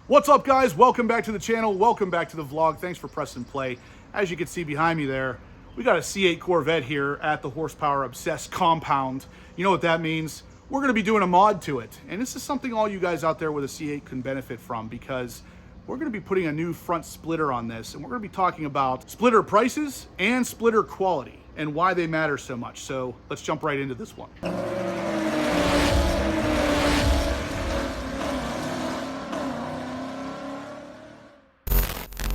What's up, guys? Welcome back to the channel. Welcome back to the vlog. Thanks for pressing play. As you can see behind me there, we got a C8 Corvette here at the Horsepower Obsessed compound. You know what that means? We're going to be doing a mod to it. And this is something all you guys out there with a C8 can benefit from, because we're going to be putting a new front splitter on this, and we're going to be talking about splitter prices and splitter quality and why they matter so much. So let's jump right into this one.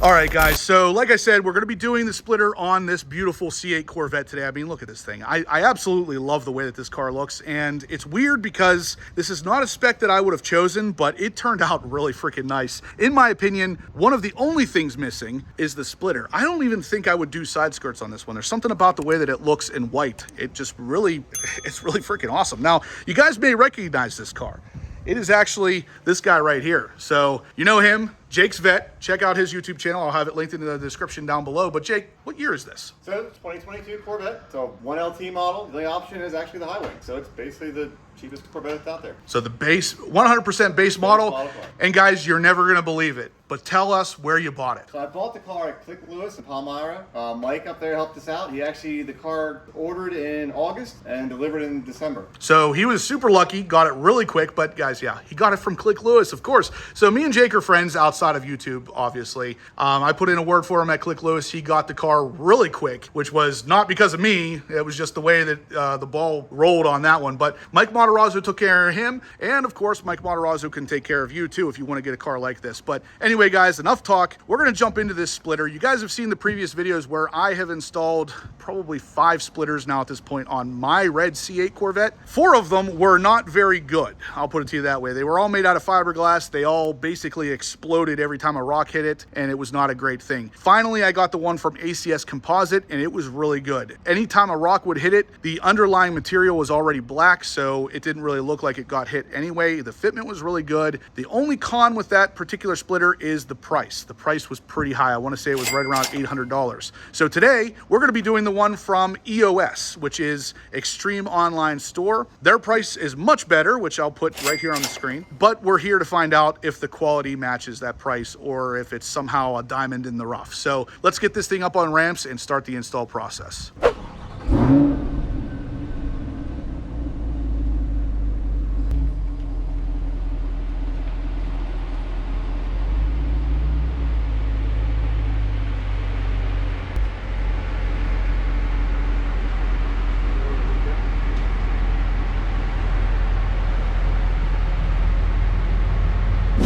All right, guys, so like I said, we're going to be doing the splitter on this beautiful C8 Corvette today. I mean, look at this thing. I absolutely love the way that this car looks, and it's weird because this is not a spec that I would have chosen, but it turned out really freaking nice. In my opinion, one of the only things missing is the splitter. I don't even think I would do side skirts on this one. There's something about the way that it looks in white. It's really freaking awesome. Now, you guys may recognize this car. It is actually this guy right here. So you know him, Jake's Vet. Check out his YouTube channel. I'll have it linked in the description down below. But Jake, what year is this? So 2022 Corvette. So 1LT model. The option is actually the high wing. So it's basically the cheapest Corvette out there. So the base, 100% base model. And guys, you're never going to believe it, but tell us where you bought it. So I bought the car at Click Lewis in Palmyra. Mike up there helped us out. The car ordered in August and delivered in December. So he was super lucky, got it really quick, but guys, yeah, he got it from Click Lewis, of course. So me and Jake are friends outside of YouTube, obviously. I put in a word for him at Click Lewis. He got the car really quick, which was not because of me. It was just the way that the ball rolled on that one. But Mike Matarazzo took care of him. And of course, Mike Matarazzo can take care of you too if you want to get a car like this. But anyway, guys, enough talk. We're going to jump into this splitter. You guys have seen the previous videos where I have installed probably 5 splitters now at this point on my red C8 Corvette. 4 of them were not very good. I'll put it to you that way. They were all made out of fiberglass. They all basically exploded every time a rock hit it, and it was not a great thing. Finally, I got the one from ACS Composite, and it was really good. Anytime a rock would hit it, the underlying material was already black, so it didn't really look like it got hit anyway. The fitment was really good. The only con with that particular splitter is the price. The price was pretty high. I want to say it was right around $800. So today, we're going to be doing the one from EOS, which is Extreme Online Store. Their price is much better, which I'll put right here on the screen, but we're here to find out if the quality matches that price or if it's somehow a diamond in the rough. So let's get this thing up on ramps and start the install process.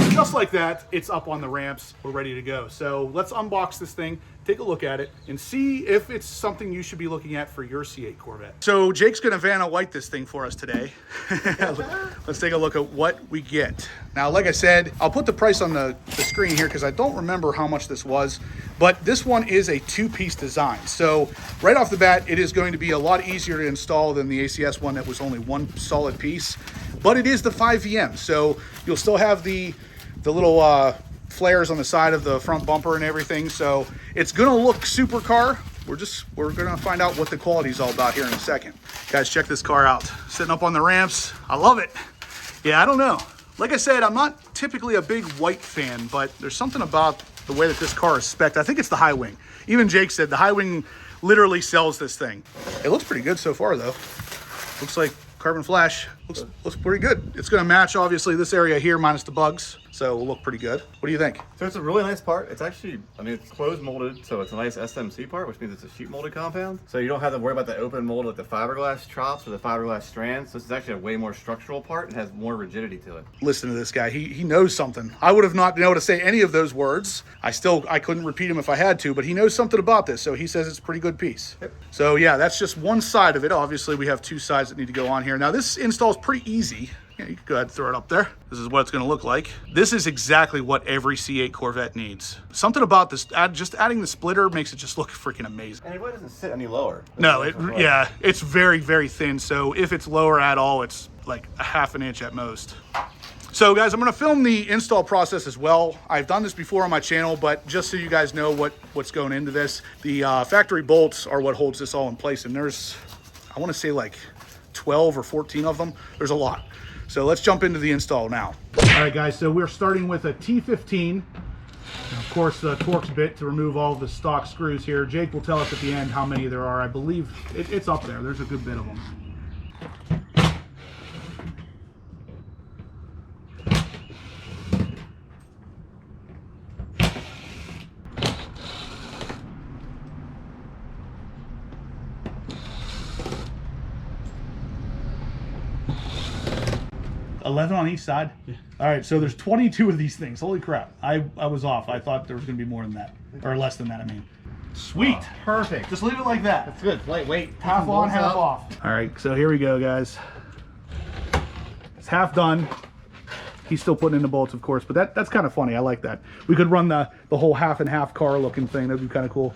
Just like that, it's up on the ramps. We're ready to go. So let's unbox this thing, take a look at it, and see if it's something you should be looking at for your C8 Corvette. So Jake's gonna Vanna White this thing for us today. Let's take a look at what we get. Now, like I said, I'll put the price on the screen here because I don't remember how much this was, but this one is a 2-piece design. So right off the bat, it is going to be a lot easier to install than the ACS one that was only 1 solid piece, but it is the 5VM. So you'll still have the little flares on the side of the front bumper and everything. So it's gonna look supercar. We're gonna find out what the quality is all about here in a second. Guys, check this car out. Sitting up on the ramps, I love it. Yeah, I don't know. Like I said, I'm not typically a big white fan, but there's something about the way that this car is spec'd. I think it's the high wing. Even Jake said the high wing literally sells this thing. It looks pretty good so far though. Looks like carbon flash. Looks pretty good. It's gonna match obviously this area here minus the bugs, so it'll look pretty good. What do you think? So it's a really nice part. It's actually, it's closed molded, so it's a nice SMC part, which means it's a sheet molded compound. So you don't have to worry about the open mold with the fiberglass chops or the fiberglass strands. This is actually a way more structural part and has more rigidity to it. Listen to this guy. He knows something. I would have not been able to say any of those words. I couldn't repeat them if I had to, but he knows something about this, so he says it's a pretty good piece. Yep. So yeah, that's just one side of it. Obviously, we have 2 sides that need to go on here. Now this install is pretty easy. Yeah, you can go ahead and throw it up there. This is what it's going to look like. This is exactly what every C8 Corvette needs. Something about this, just adding the splitter makes it just look freaking amazing. And it really doesn't sit any lower. No, yeah, it's very, very thin. So if it's lower at all, it's like a ½ inch at most. So guys, I'm going to film the install process as well. I've done this before on my channel, but just so you guys know what's going into this, the factory bolts are what holds this all in place. And there's, I want to say like 12 or 14 of them. There's a lot. So let's jump into the install now. All right, guys, so we're starting with a T15. And of course, the Torx bit to remove all the stock screws here. Jake will tell us at the end how many there are. I believe it's up there. There's a good bit of them. 11 on each side? Yeah. All right, so there's 22 of these things. Holy crap. I was off. I thought there was going to be more than that. Or less than that, I mean. Sweet. Oh, perfect. Just leave it like that. That's good. Lightweight. Half on, half off. All right, so here we go, guys. It's half done. He's still putting in the bolts, of course, but that's kind of funny. I like that. We could run the whole half and half car looking thing. That'd be kind of cool.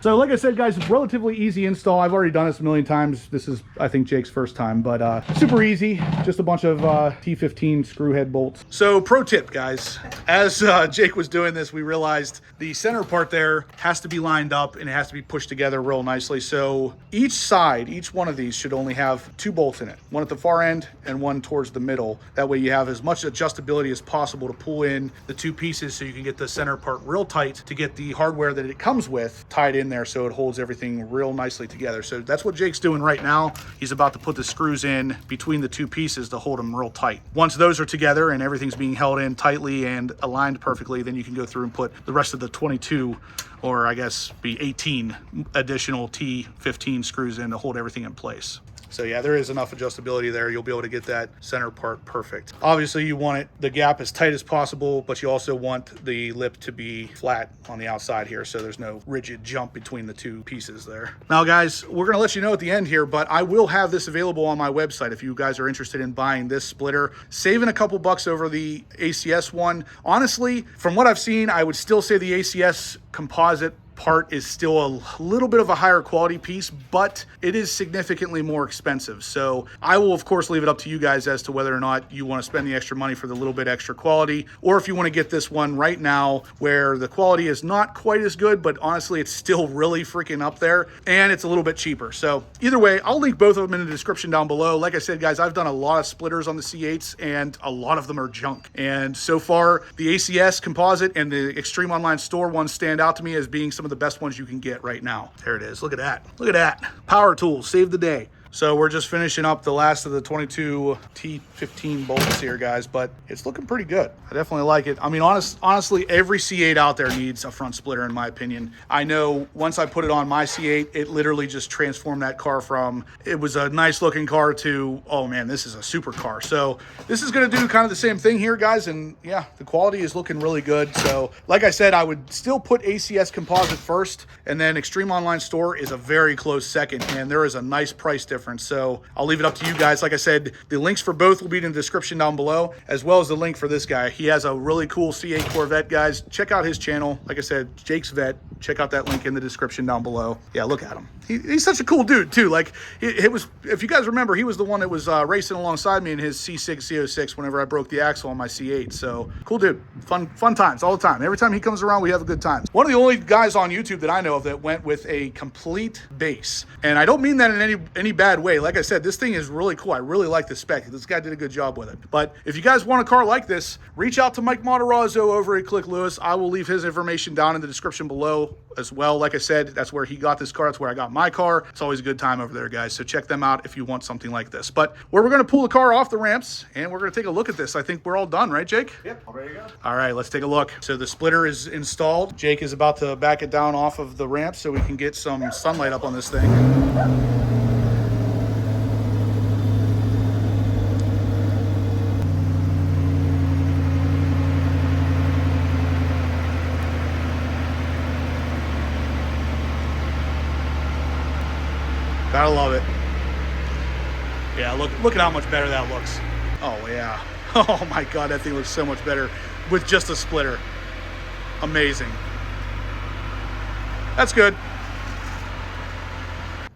So like I said, guys, it's relatively easy install. I've already done this a million times. This is, I think, Jake's first time, but super easy. Just a bunch of T15 screw head bolts. So pro tip, guys, as Jake was doing this, we realized the center part there has to be lined up and it has to be pushed together real nicely. So each side, each one of these should only have 2 bolts in it, one at the far end and one towards the middle. That way you have as much adjustability as possible to pull in the 2 pieces so you can get the center part real tight to get the hardware that it comes with tied in there so it holds everything real nicely together. So that's what Jake's doing right now. He's about to put the screws in between the 2 pieces to hold them real tight. Once those are together and everything's being held in tightly and aligned perfectly, then you can go through and put the rest of the 22, or I guess be 18 additional T15 screws in to hold everything in place. So yeah, there is enough adjustability there. You'll be able to get that center part perfect. Obviously you want the gap as tight as possible, but you also want the lip to be flat on the outside here, so there's no rigid jump between the 2 pieces there. Now guys, we're gonna let you know at the end here, but I will have this available on my website if you guys are interested in buying this splitter. Saving a couple bucks over the ACS one. Honestly, from what I've seen, I would still say the ACS composite part is still a little bit of a higher quality piece, but it is significantly more expensive. So I will of course leave it up to you guys as to whether or not you want to spend the extra money for the little bit extra quality, or if you want to get this one right now where the quality is not quite as good, but honestly it's still really freaking up there and it's a little bit cheaper. So either way, I'll link both of them in the description down below. Like I said, guys, I've done a lot of splitters on the C8s and a lot of them are junk. And so far the ACS composite and the Extreme Online Store ones stand out to me as being some of the best ones you can get right now. There it is. Look at that. Look at that. Power tools. Save the day. So we're just finishing up the last of the 22 T15 bolts here, guys, but it's looking pretty good. I definitely like it. I mean, honestly, every C8 out there needs a front splitter, in my opinion. I know once I put it on my C8, it literally just transformed that car from, it was a nice looking car to, oh man, this is a super car. So this is going to do kind of the same thing here, guys. And yeah, the quality is looking really good. So like I said, I would still put ACS composite first, and then Extreme Online Store is a very close second, and there is a nice price difference. So I'll leave it up to you guys. Like I said, the links for both will be in the description down below, as well as the link for this guy. He has a really cool C8 Corvette, guys. Check out his channel. Like I said, Jake's Vet. Check out that link in the description down below. Yeah, look at him. He's such a cool dude too. Like it was, if you guys remember, he was the one that was racing alongside me in his C6 C06 whenever I broke the axle on my C8. So cool dude. Fun times all the time. Every time he comes around, we have a good time. One of the only guys on YouTube that I know of that went with a complete base, and I don't mean that in any bad way. Like I said, this thing is really cool. I really like the spec. This guy did a good job with it. But if you guys want a car like this, reach out to Mike Matarazzo over at Click Lewis. I will leave his information down in the description below as well. Like I said, that's where he got this car. That's where I got my car. It's always a good time over there, guys. So check them out if you want something like this. But we're going to pull the car off the ramps and we're going to take a look at this. I think we're all done, right, Jake? Yep, all ready to go. All right, let's take a look. So the splitter is installed. Jake is about to back it down off of the ramp so we can get some sunlight up on this thing. Gotta love it. Yeah, look at how much better that looks. Oh yeah. Oh my God, that thing looks so much better with just a splitter. Amazing. That's good.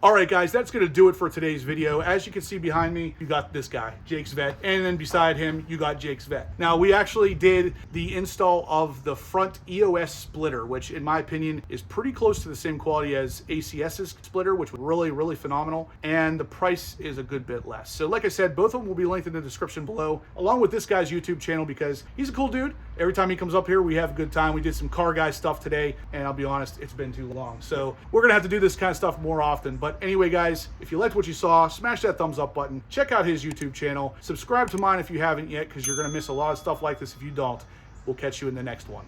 All right, guys, that's going to do it for today's video. As you can see behind me, you got this guy, Jake's Vet, and then beside him, you got Jake's Vet. Now, we actually did the install of the front EOS splitter, which in my opinion is pretty close to the same quality as ACS's splitter, which was really, really phenomenal, and the price is a good bit less. So like I said, both of them will be linked in the description below, along with this guy's YouTube channel, because he's a cool dude. Every time he comes up here, we have a good time. We did some car guy stuff today, and I'll be honest, it's been too long. So we're gonna have to do this kind of stuff more often. But anyway, guys, if you liked what you saw, smash that thumbs up button. Check out his YouTube channel. Subscribe to mine if you haven't yet, because you're gonna miss a lot of stuff like this if you don't. We'll catch you in the next one.